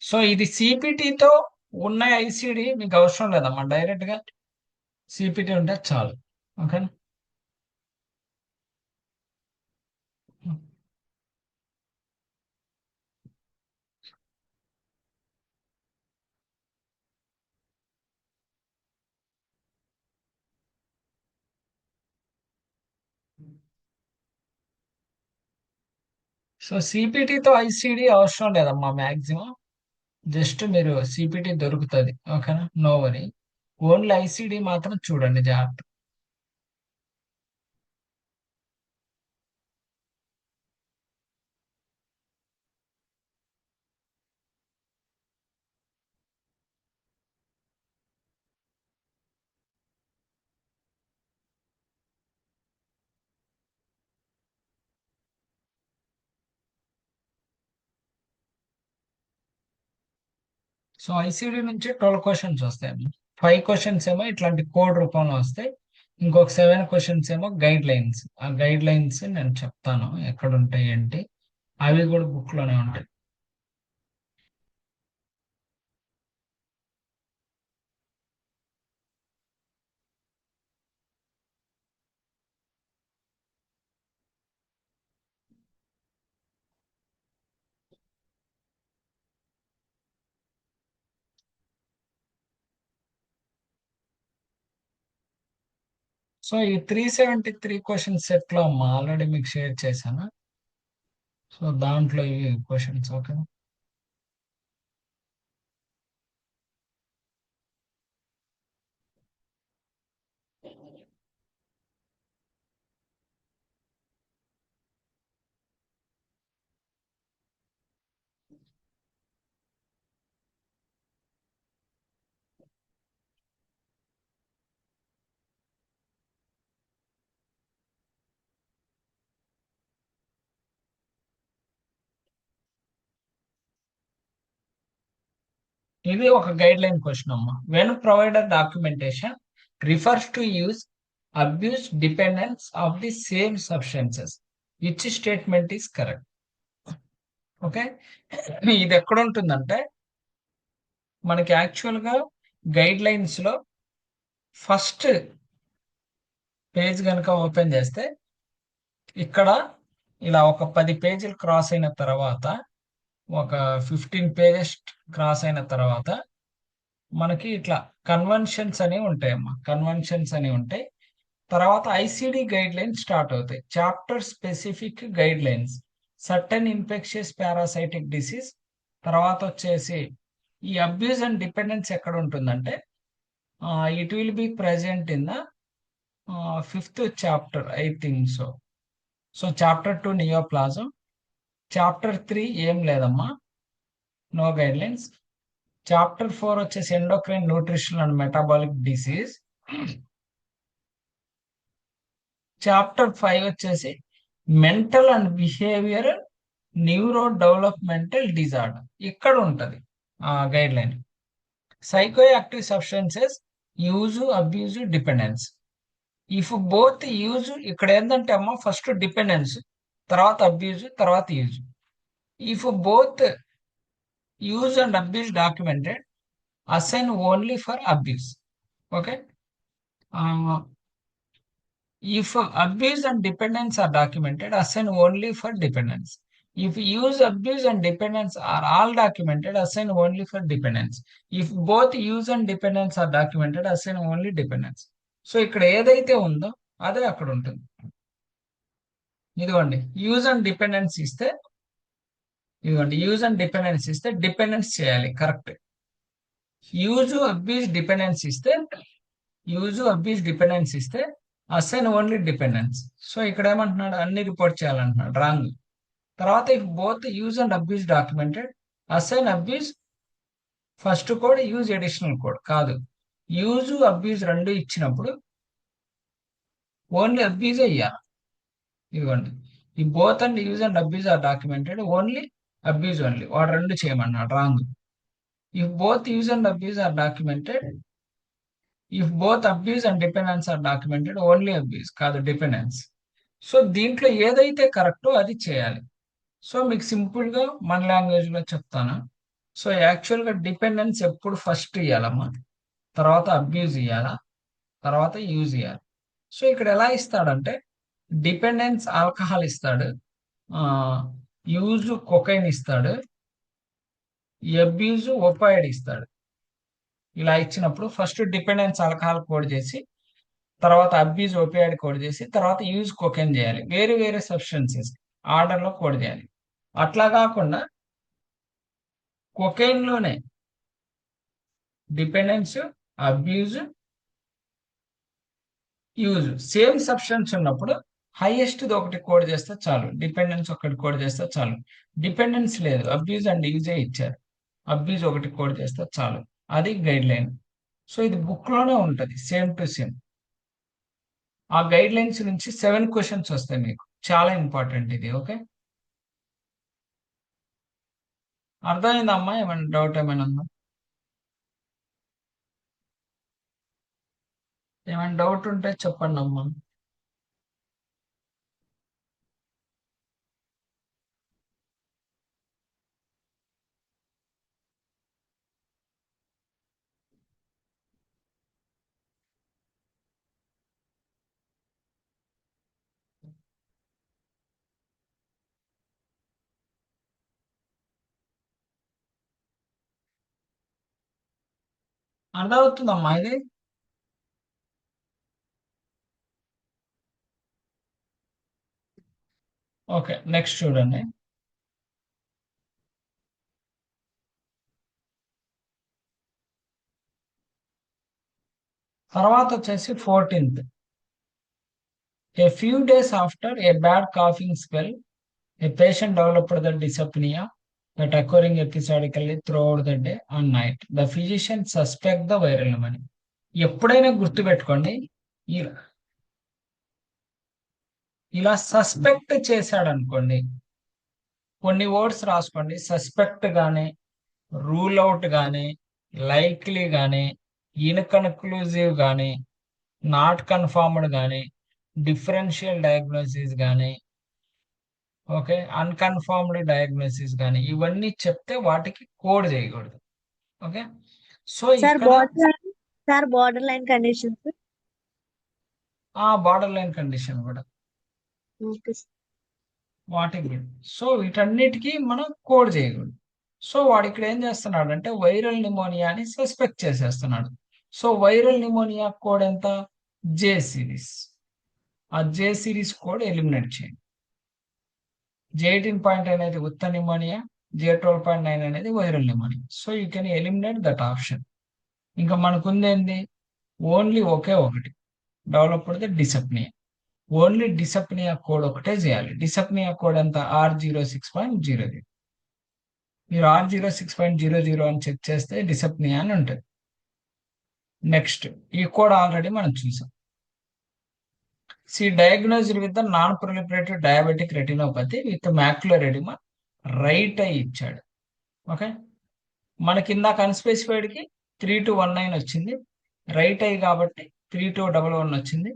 సో ఇది సిపిటితో ఉన్న ఐసిడి మీకు అవసరం లేదమ్మా, డైరెక్ట్ గా సిపిటి ఉంటే చాలు. ఓకేనా? సో సిపిటితో ఐసిడి అవసరం లేదమ్మా మ్యాక్సిమం. జస్ట్ మీరు సిపిటి దొరుకుతుంది. ఓకేనా, నో వరీ. ఓన్లీ ఐసిడి మాత్రం చూడండి జాగ్రత్త. సో ఐసిడి నుంచి 12 క్వశ్చన్స్ వస్తాయి. 5 క్వశ్చన్స్ ఏమో ఇట్లాంటి కోడ్ రూపంలో వస్తాయి. ఇంకొక 7 క్వశ్చన్స్ ఏమో గైడ్ లైన్స్. ఆ గైడ్ లైన్స్ నేను చెప్తాను ఎక్కడ ఉంటాయి ఏంటి. అవి కూడా బుక్ లోనే ఉంటాయి. సో ఈ 373 క్వశ్చన్ సెట్ లో అమ్మా ఆల్రెడీ మీకు షేర్ చేశాను. సో దాంట్లో ఇవి క్వశ్చన్స్. ఓకే. ఇది ఒక గైడ్ లైన్ క్వశ్చన్ అమ్మా. When provider documentation refers to use abuse dependence of the same substances which statement is correct. Okay. ఇది ఎక్కడ ఉంటుందంటే మనకి యాక్చువల్ గా గైడ్ లైన్స్ లో ఫస్ట్ పేజ్ కనుక ఓపెన్ చేస్తే ఇక్కడ ఇలా ఒక 10 పేజీలు క్రాస్ అయిన తర్వాత, ఒక 15 పేజెస్ క్రాస్ అయిన తర్వాత మనకి ఇట్లా కన్వెన్షన్స్ అనేవి ఉంటాయమ్మా. కన్వెన్షన్స్ అనేవి ఉంటాయి. తర్వాత ఐసిడి గైడ్ లైన్స్ స్టార్ట్ అవుతాయి. Chapter specific guide lines, certain infectious parasitic disease. తర్వాత వచ్చేసి ఈ అబ్యూజ్ అండ్ డిపెండెన్స్ ఎక్కడ ఉంటుందంటే it will be present in the 5th chapter I think so. So chapter 2 neoplasm. Chapter 3 ఏం లేదమ్మా, నో గైడ్ లైన్స్. చాప్టర్ 4 వచ్చేసి endocrine nutrition and metabolic disease. Chapter 5 వచ్చేసి mental and behaviour neuro developmental disorder. ఇక్కడ ఉంటది guide line. Psycho active substances use abuse dependence. If both use, ఇక్కడ ఏంటంటే అమ్మ first dependence, తర్వాత అబ్యూజ్, తర్వాత use. If both use and abuse documented, assign only for abuse. Okay. If abuse and dependence are documented, assign only for dependence. If use, abuse and dependence are all documented, assign only for dependence. If both use and dependence are documented, assign only dependence. So ఇక్కడ ఏదైతే ఉందో అదే అక్కడ ఉంటుంది. ఇదిగోండి use and dependence ఇస్తే, ఇదిగోండి use and dependence ఇస్తే డిపెండెన్స్ చేయాలి కరెక్ట్. యూజ్ అబ్యూజ్ డిపెండెన్స్ ఇస్తే, యూజ్ అబ్యూజ్ డిపెండెన్స్ ఇస్తే అసైన్ ఓన్లీ డిపెండెన్స్. సో ఇక్కడ ఏమంటున్నాడు, అన్ని రిపోర్ట్ చేయాలంటున్నాడు, రాంగ్. తర్వాత if both use and abuse documented, assign abuse first code, use additional code. కాదు, యూజ్ అబ్యూజ్ రెండు ఇచ్చినప్పుడు ఓన్లీ అబ్యూజ్ ఇయ్యాలి. ఇదిగోండి ఈ both and use and abuse are documented, only abuse only. వాడు రెండు చేయమన్నాడు, wrong. If both use and abuse are documented, if both abuse and dependence are documented, only abuse, కాదు dependence. So దీంట్లో ఏదైతే కరెక్టో అది చేయాలి. సో మీకు సింపుల్ గా మన లాంగ్వేజ్ లో చెప్తాను. సో యాక్చువల్ గా డిపెండెన్స్ ఎప్పుడు ఫస్ట్ ఇవ్వాలమ్మా, తర్వాత అబ్యూజ్ ఇవ్వాలా, తర్వాత యూజ్ ఇవ్వాలి. సో ఇక్కడ ఎలా ఇస్తాడంటే డిపెండెన్స్ ఆల్కహాల్ ఇస్తాడు, యూజ్ కొకైన్ ఇస్తాడు, అబ్యూజ్ ఒపాయిడ్ ఇస్తాడు. ఇలా ఇచ్చినప్పుడు ఫస్ట్ డిపెండెన్స్ ఆల్కహాల్ కోడ్ చేసి, తర్వాత అబ్యూజ్ ఓపియాయిడ్ కోడ్ చేసి, తర్వాత యూజ్ కొకైన్ చేయాలి. వేరే వేరే సబ్స్టెన్సెస్ ఆర్డర్ లో కోడ్ చేయాలి. అట్లా కాకుండా కొకైన్ లోనే dependence, abuse, use same substance ఉన్నప్పుడు హైయెస్ట్ ఒకటి కోడ్ చేస్తే చాలు, డిపెండెన్స్ ఒకటి కోడ్ చేస్తే చాలు. డిపెండెన్స్ లేదు, అబ్యూజ్ అండ్ యూజే ఇచ్చారు, అబ్యూజ్ ఒకటి కోడ్ చేస్తే చాలు. అది గైడ్ లైన్. సో ఇది బుక్ లోనే ఉంటది సేమ్ టు సేమ్. ఆ గైడ్ లైన్స్ నుంచి 7 క్వశ్చన్స్ వస్తాయి మీకు, చాలా ఇంపార్టెంట్ ఇది. ఓకే, అర్థమైందమ్మా? ఏమైనా డౌట్ ఏమైనా ఉందా? ఏమైనా డౌట్ ఉంటే చెప్పండి అమ్మా. అర్థమవుతుందమ్మా ఇది? ఓకే, నెక్స్ట్ చూడండి. తర్వాత వచ్చేసి 14th. A few days after a bad coughing spell, a patient developed the dyspnea that occurring episodically throughout the day and night. The physician suspect the viral pneumonia. ఎప్పుడైనా గుర్తుపెట్టుకోండి, ఇ- ఇలా సస్పెక్ట్ చేశాడు అనుకోండి, కొన్ని words రాసుకోండి. సస్పెక్ట్ గానీ, rule out గానీ, likely గానీ, ఇన్కన్క్లూజివ్ గానీ, నాట్ కన్ఫర్మ్డ్ గానీ, డిఫరెన్షియల్ డయాగ్నోసిస్ గానీ, ఓకే, అన్కన్ఫర్మ్డ్ డయాగ్నోసిస్ కానీ ఇవన్నీ చెప్తే వాటికి కోడ్ చేయకూడదు. ఓకే, సో సార్ ఇక్కడ బార్డర్ లైన్ కండిషన్స్. ఆ బార్డర్ లైన్ కండిషన్ కూడా ఓకే. వాటికి కూడా. సో వీటన్నిటికీ మనం కోడ్ చేయకూడదు. సో వాడు ఇక్కడ ఏం చేస్తున్నాడు అంటే వైరల్ నిమోనియా అని సస్పెక్ట్ చేసేస్తున్నాడు. సో వైరల్ నిమోనియా కోడ్ ఎంత? J series. ఆ జే సిరీస్ కోడ్ ఎలిమినేట్ చేయండి. J18 అనేది ఉత్త నిమోనియా, J12.9 అనేది viral pneumonia. So you can eliminate that option. ఇంకా మనకుంది ఏంది? ఓన్లీ ఒకే ఒకటి, డెవలప్డ్ డిసప్నియా. ఓన్లీ డిసప్నియా కోడ్ ఒకటే చేయాలి. డిసప్నియా కోడ్ ఎంత? R06.00. మీరు R06.00 అని చెక్ చేస్తే డిసప్నియా అని ఉంటుంది. నెక్స్ట్, ఈ కోడ్ ఆల్రెడీ మనం చూసాం. Diagnosed with non proliferative diabetic retinopathy with macular oedema, right I ఇచ్చాడు. ఓకే, మనకి ఇందాక అన్స్పెసిఫైడ్ కి 3219 వచ్చింది, రైట్ ఐ కాబట్టి 3211 వచ్చింది.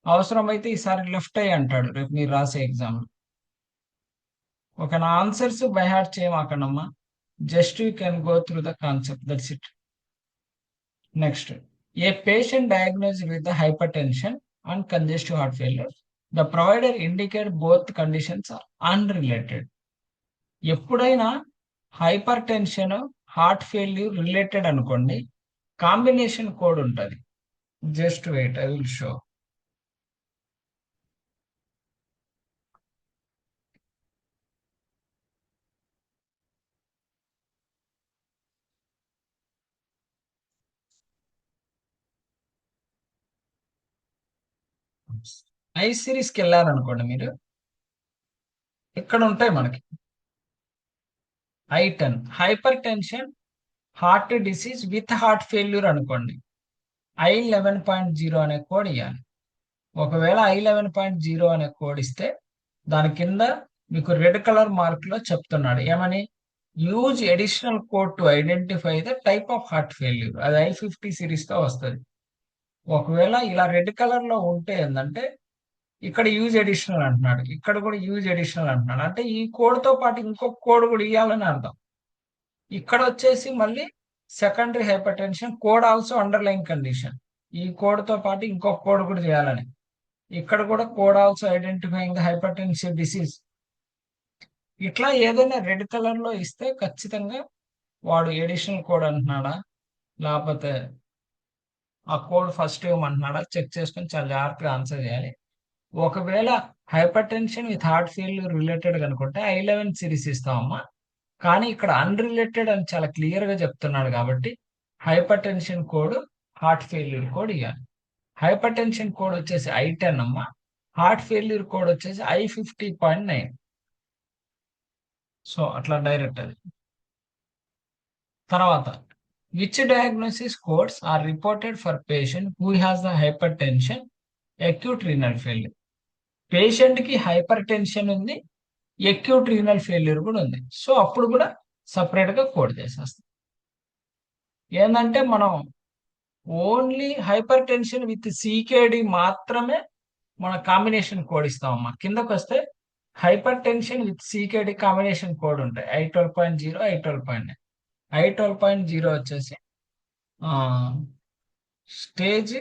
అవసరమైతే ఈసారి లెఫ్ట్ ఐ అంటాడు రేపు మీరు రాసే ఎగ్జామ్. ఓకే, నా ఆన్సర్స్ బై హార్ట్ చేయమాకండమ్మా, just you can go through the concept, that's it. Next, a patient diagnosed with hypertension and congestive heart failure, the provider indicate both conditions are unrelated. ఎప్పుడైనా hypertension, heart failure related అనుకోండి, combination code ఉంటుంది. Just wait, I will show. I సిరీస్కి వెళ్ళారనుకోండి మీరు, ఇక్కడ ఉంటాయి మనకి I10 hypertension, heart disease with heart failure అనుకోండి, I11.0 అనే కోడ్ ఇవ్వాలి. ఒకవేళ I11.0 అనే కోడ్ ఇస్తే దాని కింద మీకు రెడ్ కలర్ మార్క్ లో చెప్తున్నాడు ఏమని, use additional code to identify the type of heart failure. అది I50 సిరీస్ తో వస్తుంది. ఒకవేళ ఇలా రెడ్ కలర్ లో ఉంటే ఏంటంటే ఇక్కడ యూజ్ ఎడిషనల్ అంటున్నాడు, ఇక్కడ కూడా యూజ్ ఎడిషనల్ అంటున్నాడు, అంటే ఈ కోడ్ తో పాటు ఇంకొక కోడ్ కూడా ఇవ్వాలని అర్థం. ఇక్కడ వచ్చేసి మళ్ళీ secondary hyper tension code also underline condition, ఈ కోడ్ తో పాటు ఇంకొక కోడ్ కూడా చేయాలని. ఇక్కడ కూడా code also identifying the hyper tensive disease. ఇట్లా ఏదైనా రెడ్ కలర్ లో ఇస్తే ఖచ్చితంగా వాడు ఎడిషనల్ కోడ్ అంటున్నాడా లేకపోతే ఆ కోడ్ ఫస్ట్ ఇవ్వమంటున్నాడా చెక్ చేసుకొని చాలా జాగ్రత్తగా ఆన్సర్ చేయాలి. ఒకవేళ hypertension with heart failure related కనుకుంటే I11 సిరీస్ ఇస్తామమ్మా. కానీ ఇక్కడ అన్రిలేటెడ్ అని చాలా క్లియర్ గా చెప్తున్నాడు కాబట్టి hypertension code, heart failure code ఇవ్వాలి. హైపర్ టెన్షన్ కోడ్ వచ్చేసి I10 అమ్మా, హార్ట్ ఫెయిల్యూర్ కోడ్ వచ్చేసి I50.9. సో అట్లా డైరెక్ట్ అది. తర్వాత, which diagnosis codes are reported for patient who has the hypertension, acute renal failure. Patient కి hypertension ఉంది, acute renal failure కూడా ఉంది. సో అప్పుడు కూడా సపరేట్ గా కోడ్ చేసేస్తాం. ఏంటంటే మనం only hyper tension with CKD మాత్రమే మన కాంబినేషన్ కోడ్ ఇస్తామమ్మా. కిందకు వస్తే hyper tension with CKD combination code ఉంటాయి. I12.0, I12.9. I12.0 వచ్చేసి స్టేజ్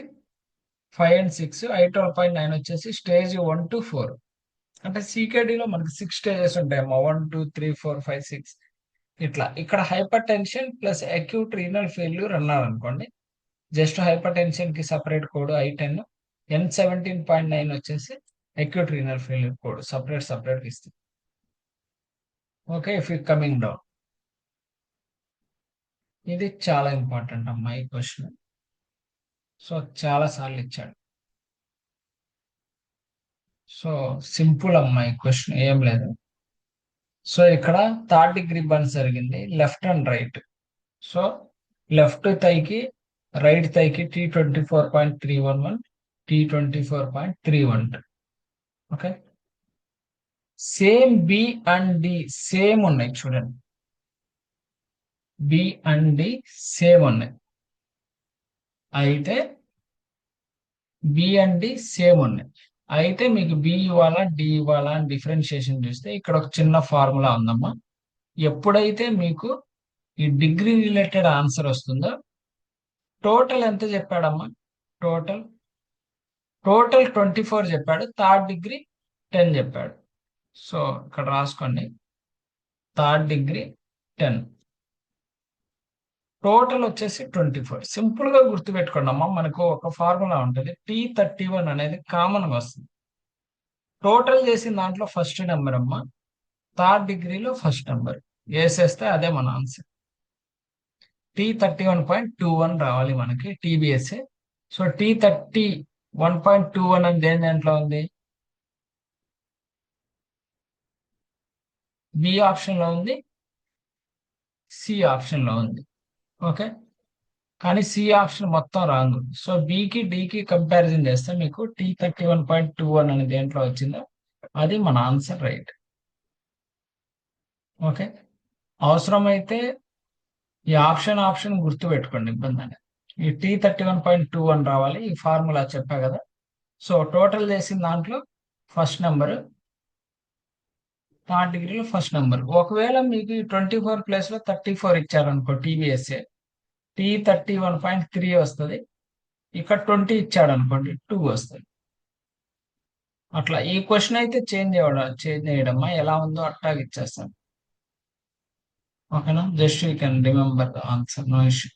5 and 6, I12.9 వచ్చేసి స్టేజ్ 1 to 4. అంటే సికేడిలో మనకి 6 స్టేజెస్ ఉంటాయమ్మా, 1 2 3 4 5 6 ఇట్లా. ఇక్కడ hypertension plus acute renal failure అన్నారు అనుకోండి, జస్ట్ హైపర్ టెన్షన్ కి సపరేట్ కోడ్ I10, N17.9 వచ్చేసి acute renal failure code separate ఇస్తుంది. Okay, if you coming down, ఇది చాలా ఇంపార్టెంట్ అమ్మా ఈ క్వశ్చన్. సో చాలా సార్లు ఇచ్చాడు. సో సింపుల్ అమ్మా ఈ క్వశ్చన్, ఏం లేదు. సో ఇక్కడ 3rd డిగ్రీ బర్న్స్ జరిగింది, left and right. So left థైకి రైట్ థైకి T24.311, T24.312. Okay, same B and D same ఉన్నాయి చూడండి, బి అండ్ డి సేమ్ ఉన్నాయి. అయితే బి అండ్ డి సేమ్ ఉన్నాయి. అయితే మీకు బి ఇవ్వాలా డి ఇవ్వాలా అని డిఫరెన్షియేషన్ చూస్తే ఇక్కడ ఒక చిన్న ఫార్ములా ఉందమ్మా. ఎప్పుడైతే మీకు ఈ డిగ్రీ రిలేటెడ్ ఆన్సర్ వస్తుందో, టోటల్ ఎంత చెప్పాడమ్మా, టోటల్ 24 చెప్పాడు, 3rd డిగ్రీ 10 చెప్పాడు. సో ఇక్కడ రాసుకోండి, 3rd డిగ్రీ 10, టోటల్ వచ్చేసి 24. సింపుల్ గా గుర్తుపెట్టుకోండి అమ్మా, మనకు ఒక ఫార్ములా ఉంటుంది, T31 అనేది కామన్ గా వస్తుంది. టోటల్ చేసిన దాంట్లో ఫస్ట్ నెంబర్ అమ్మా, 3rd డిగ్రీలో ఫస్ట్ నెంబర్ వేసేస్తే అదే మన ఆన్సర్. T31.21 రావాలి మనకి, టీబీఎస్ఏ. సో T31.21 అని దేని దాంట్లో ఉంది, బి ఆప్షన్ లో ఉంది, సి ఆప్షన్ లో ఉంది. ఓకే, కానీ సి ఆప్షన్ మొత్తం రాంగ్. సో బికి డికి కంపారిజన్ చేస్తే మీకు T31.21 అనే దేంట్లో వచ్చిందో అది మన ఆన్సర్, రైట్. ఓకే, అవసరమైతే ఈ ఆప్షన్ గుర్తు పెట్టుకోండి, ఇబ్బంది అని. ఈ T31.21 రావాలి, ఈ ఫార్ములా చెప్పా కదా. సో టోటల్ చేసిన దాంట్లో ఫస్ట్ నెంబర్, 3rd డిగ్రీలో ఫస్ట్ నెంబర్. ఒకవేళ మీకు 24 ప్లేస్ లో 34 ఇచ్చారనుకో టీబీఎస్ఏ, T31.3 వస్తుంది. ఇక్కడ 20 ఇచ్చాడు అనుకోండి, 2 వస్తుంది. అట్లా ఈ క్వశ్చన్ అయితే చేంజ్ చేయడమ్మా, ఎలా ఉందో అట్టాగా ఇచ్చేస్తాను. ఓకేనా, just you can remember the answer, no issue.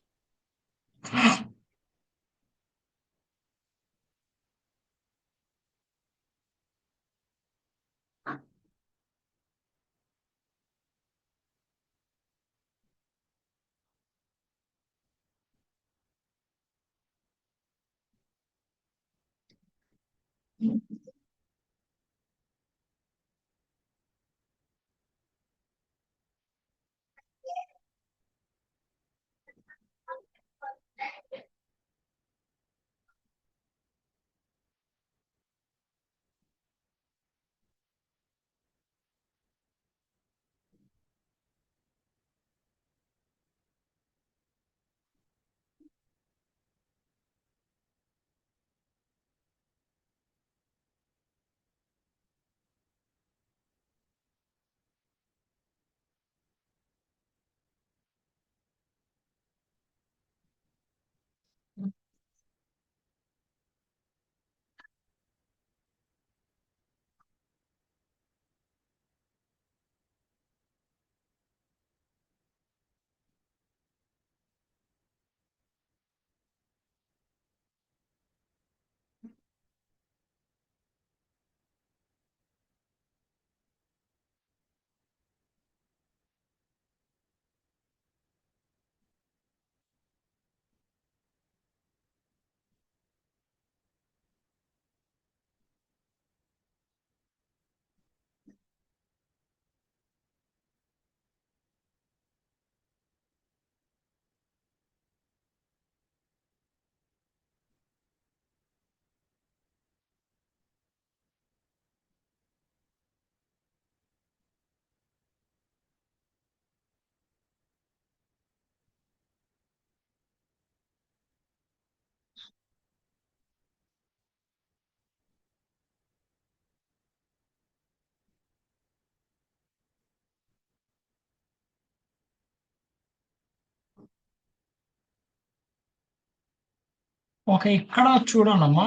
Okay, ఇక్కడ చూడనమ్మా.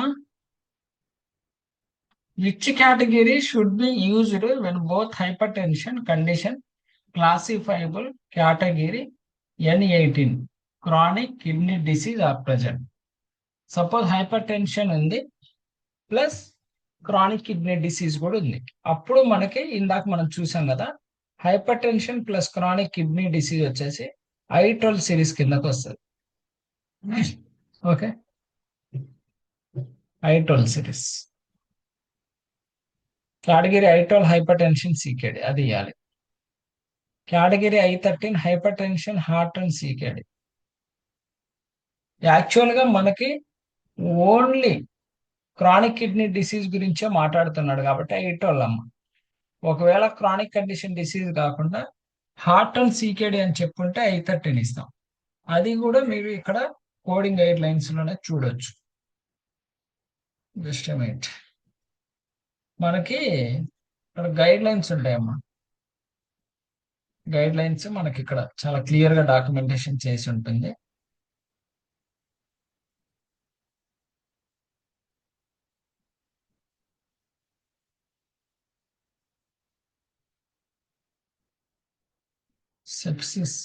Which category should be used when both hypertension condition classifiable category N18 chronic kidney disease are present. Suppose hypertension ఉంది plus chronic kidney disease కూడా ఉంది. అప్పుడు మనకి ఇందాక మనం చూసాం కదా, hypertension plus chronic kidney disease వచ్చేసి I12 సిరీస్ కిందకు వస్తుంది. Okay, I12 series category I12 hypertension CKD అది ఇవ్వాలి. Category I13 hyper tension heart and CKD. Actual గా మనకి ఓన్లీ క్రానిక్ కిడ్నీ డిసీజ్ గురించే మాట్లాడుతున్నాడు కాబట్టి I12 అమ్మ. ఒకవేళ క్రానిక్ కండిషన్ డిసీజ్ కాకుండా హార్ట్ అండ్ సీకేడి అని చెప్పుకుంటే I13 ఇస్తాం. అది కూడా మీరు ఇక్కడ కోడింగ్ గైడ్ లైన్స్ లోనే చూడొచ్చు. జస్ట్ మినిట్, మనకి ఇక్కడ గైడ్ లైన్స్ ఉంటాయమ్మా. గైడ్ లైన్స్ మనకి ఇక్కడ చాలా క్లియర్ గా డాక్యుమెంటేషన్ చేసి ఉంటుంది. సెప్సిస్,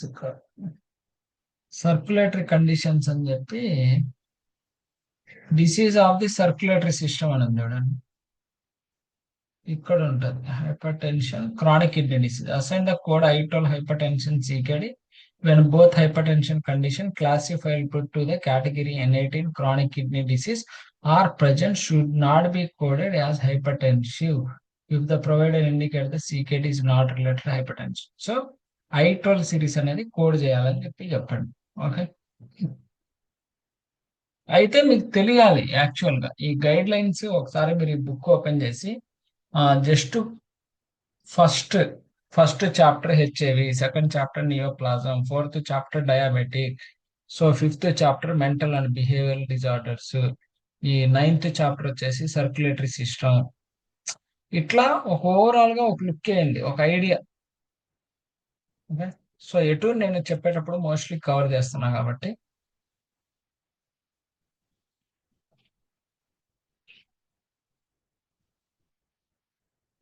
సర్క్యులేటరీ కండిషన్స్ అని చెప్పి disease of the circulatory system అని ఉంది చూడండి, ఇక్కడ ఉంటుంది. Hyper tension chronic kidney disease assign the code I12 hypertension CKD when both hypertension condition classified to the category N18 chronic kidney disease are present should not be coded as hypertensive if the provider indicate the CKD is not related to hypertension. So I12 series అనేది code చేయాలని చెప్పండి. Okay, అయితే మీకు తెలియాలి actual గా ఈ guide lines. ఒకసారి మీరు ఈ బుక్ ఓపెన్ చేసి just first chapter HIV, second chapter neoplasm, fourth chapter diabetic, so fifth chapter mental and behavioural disorders, ఈ 9th చాప్టర్ వచ్చేసి సర్క్యులేటరీ సిస్టమ్. ఇట్లా ఒక ఓవరాల్ గా ఒక లుక్ వేయండి, ఒక ఐడియా. ఓకే, సో ఎటు నేను చెప్పేటప్పుడు మోస్ట్లీ కవర్ చేస్తున్నా కాబట్టి.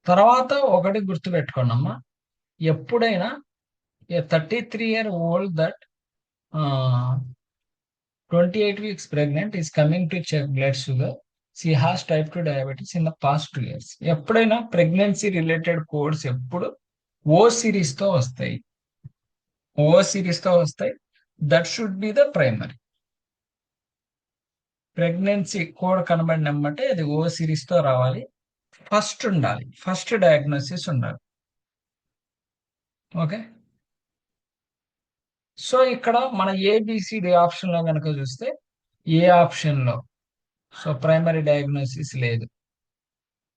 తర్వాత ఒకటి గుర్తుపెట్టుకోండి అమ్మా, ఎప్పుడైనా 33-year-old that 28 weeks pregnant is coming to check blood sugar, she has type 2 diabetes in the past 2 years. ఎప్పుడైనా ప్రెగ్నెన్సీ రిలేటెడ్ కోడ్స్ ఎప్పుడు ఓ సిరీస్ తో వస్తాయి, that should be the primary. Pregnancy code కనబడినమ్మంటే అది ఓ సిరీస్ తో రావాలి, first ఉండాలి, first diagnosis ఉండాలి. ఓకే, సో ఇక్కడ మన ఏబిసిడి ఆప్షన్ లో కనుక చూస్తే ఏ ఆప్షన్ లో సో ప్రైమరీ డయాగ్నోసిస్ లేదు.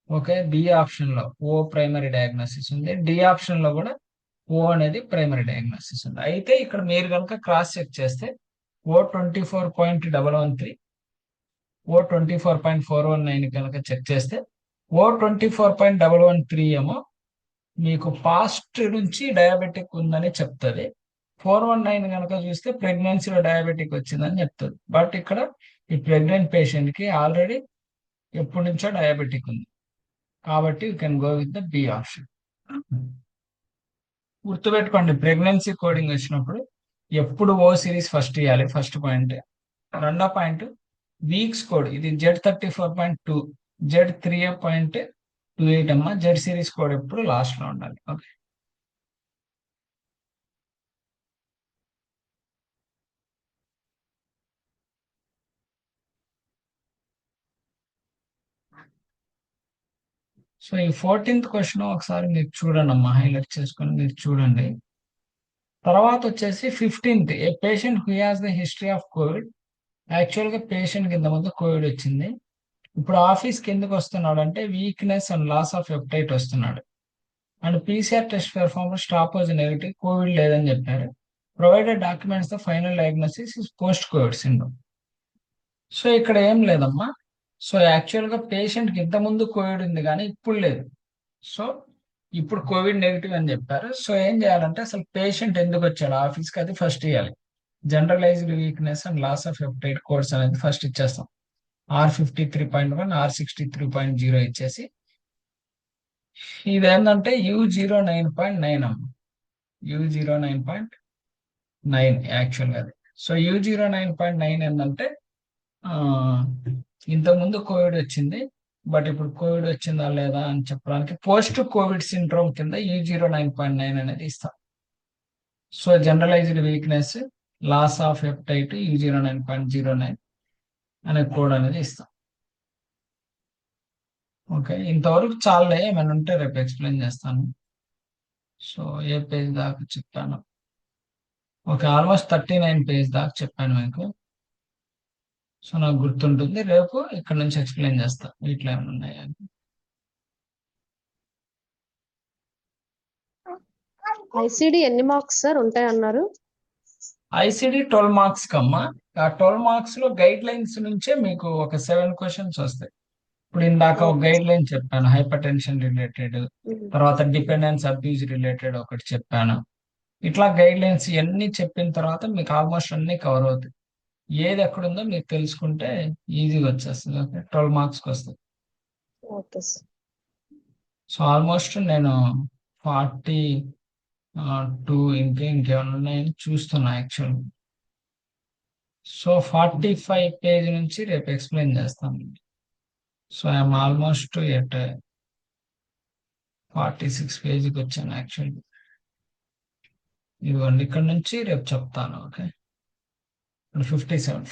ఓకే, బి ఆప్షన్ లో ఓ ప్రైమరీ డయాగ్నోసిస్ ఉంది, డి ఆప్షన్ లో కూడా ఓ అనేది ప్రైమరీ డయాగ్నోసిస్ ఉంది. అయితే ఇక్కడ మీరు కనుక క్రాస్ చెక్ చేస్తే O24.113, O24.419 కనుక చెక్ చేస్తే O24.113 ఏమో మీకు పాస్ట్ నుంచి డయాబెటిక్ ఉందని చెప్తుంది. 419 కనుక చూస్తే ప్రెగ్నెన్సీలో డయాబెటిక్ వచ్చిందని చెప్తుంది. బట్ ఇక్కడ ఈ ప్రెగ్నెంట్ పేషెంట్ కి ఆల్రెడీ ఎప్పటి నుంచో డయాబెటిక్ ఉంది కాబట్టి you can go with the B option. గుర్తుపెట్టుకోండి, ప్రెగ్నెన్సీ కోడింగ్ వచ్చినప్పుడు ఎప్పుడు ఓ సిరీస్ ఫస్ట్ ఇవ్వాలి, ఫస్ట్ పాయింట్. రెండో పాయింట్ వీక్స్ కోడ్, ఇది Z34.2, Z3.28 అమ్మా, జెడ్ సిరీస్ కోడ్ ఎప్పుడు లాస్ట్ లో ఉండాలి. ఓకే, సో ఈ 14th క్వశ్చన్ ఒకసారి మీరు చూడండి అమ్మా, హైలైట్ చేసుకొని మీరు చూడండి. తర్వాత వచ్చేసి 15th, a patient who has the history of COVID. Actual గా పేషెంట్ కింద ముందు కోవిడ్ వచ్చింది, ఇప్పుడు ఆఫీస్కి ఎందుకు వస్తున్నాడు అంటే weakness and loss of appetite వస్తున్నాడు. And PCR test performance stop was negative, COVID లేదని చెప్పారు. Provided documents the final diagnosis is post COVID syndrome. So ఇక్కడ ఏం లేదమ్మా, సో యాక్చువల్ గా పేషెంట్ కి ఇంత ముందు కోవిడ్ ఉంది కానీ ఇప్పుడు లేదు. సో ఇప్పుడు కోవిడ్ నెగిటివ్ అని చెప్పారు. సో ఏం చేయాలంటే అసలు పేషెంట్ ఎందుకు వచ్చాడు ఆఫీస్కి అది ఫస్ట్ ఇవ్వాలి. Generalised weakness and loss of appetite codes అనేది ఫస్ట్ ఇచ్చేస్తాం. R53.1, R63.0 ఇచ్చేసి ఇదేంటంటే U09.9 అమ్మ, U09.9 యాక్చువల్గా అది. సో U09.9 ఏంటంటే ఇంతకుముందు కోవిడ్ వచ్చింది, బట్ ఇప్పుడు కోవిడ్ వచ్చిందా లేదా అని చెప్పడానికి పోస్ట్ కోవిడ్ సిండ్రోమ్ కింద U09.9 అనేది ఇస్తాం. So generalised weakness, loss of appetite U09.09 అనే కోడ్ అనేది ఇస్తాం. ఓకే, ఇంతవరకు చాలే, ఏమైనా ఉంటే రేపు ఎక్స్ప్లెయిన్ చేస్తాను. సో ఏ పేజ్ దాకా చెప్పాను? ఓకే, ఆల్మోస్ట్ 39 పేజ్ దాకా చెప్పాను మీకు. సో నాకు గుర్తుంటుంది, రేపు ఇక్కడ నుంచి ఎక్స్ప్లెయిన్ చేస్తా వీటిలో ఏమైనా ఉన్నాయని. ఐసిడి ఎన్ని మార్క్స్ సార్ ఉంటాయి అన్నారు? ఐసిడి 12 మార్క్స్ కమ్మా. ఆ 12 మార్క్స్ లో గైడ్ లైన్స్ నుంచే మీకు ఒక 7 క్వశ్చన్స్ వస్తాయి. ఇప్పుడు ఇందాక ఒక గైడ్ లైన్ చెప్పాను, హైపర్ టెన్షన్ రిలేటెడ్, తర్వాత డిపెండెన్స్ అబ్యూజ్ రిలేటెడ్ ఒకటి చెప్పాను. ఇట్లా గైడ్ లైన్స్ ఇవన్నీ చెప్పిన తర్వాత మీకు ఆల్మోస్ట్ అన్ని కవర్ అవుతాయి. ఏది ఎక్కడుందో మీకు తెలుసుకుంటే ఈజీగా వచ్చేస్తుంది. ఓకే, 12 మార్క్స్కి వస్తుంది. Okay sir. సో ఆల్మోస్ట్ నేను 42 ఇంకేమైనా ఉన్నాయని చూస్తున్నా యాక్చువల్. సో 45 పేజ్ నుంచి రేపు ఎక్స్ప్లెయిన్ చేస్తాను. సో ఐఎమ్ ఆల్మోస్ట్ ఎట్ 46 పేజీకి వచ్చాను యాక్చువల్లీ. ఇదిగోండి ఇక్కడ నుంచి రేపు చెప్తాను. ఓకే, ఇప్పుడు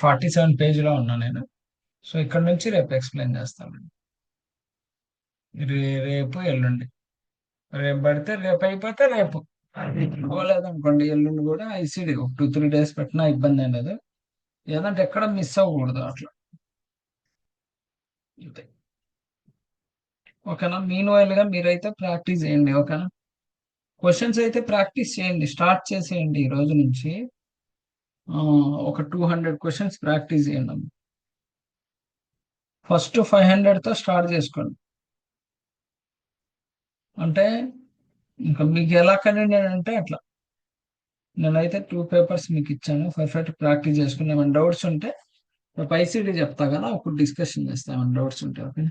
47 పేజీలో ఉన్నా నేను. సో ఇక్కడ నుంచి రేపు ఎక్స్ప్లెయిన్ చేస్తాను. రేపు ఎల్లుండి, రేపు పడితే రేపు అయిపోతే రేపు, పోలేదనుకోండి ఎల్లుండి కూడా ఐసిడి ఒక 2-3 డేస్ పెట్టినా ఇబ్బంది ఏం లేదు. ఏదంటే ఎక్కడ మిస్ అవ్వకూడదు అట్లా. అంతే. ఓకేనా, మీన్ వైల్ గా మీరైతే ప్రాక్టీస్ చేయండి. ఓకేనా, క్వశ్చన్స్ అయితే ప్రాక్టీస్ చేయండి, స్టార్ట్ చేసేయండి ఈ రోజు నుంచి. ఒక 200 క్వశ్చన్స్ ప్రాక్టీస్ చేయండి. ఫస్ట్ 500తో స్టార్ట్ చేసుకోండి. అంటే ఇంకా మీకు ఎలా కన్వీనియంట్ అంటే అట్లా. నేనైతే 2 పేపర్స్ మీకు ఇచ్చాను, పర్ఫెక్ట్ ప్రాక్టీస్ చేసుకుని ఏమైనా డౌట్స్ ఉంటే రేపు ఐసిడి చెప్తా కదా, అప్పుడు డిస్కషన్ చేస్తాం ఏమైనా డౌట్స్ ఉంటే. ఓకే,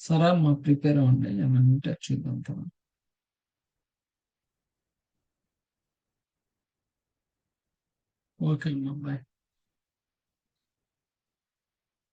సరే అమ్మా, ప్రిపేర్ అవ్వండి, ఏమైనా ఉంటే చూద్దాం. ఓకే అమ్మా, బాయ్.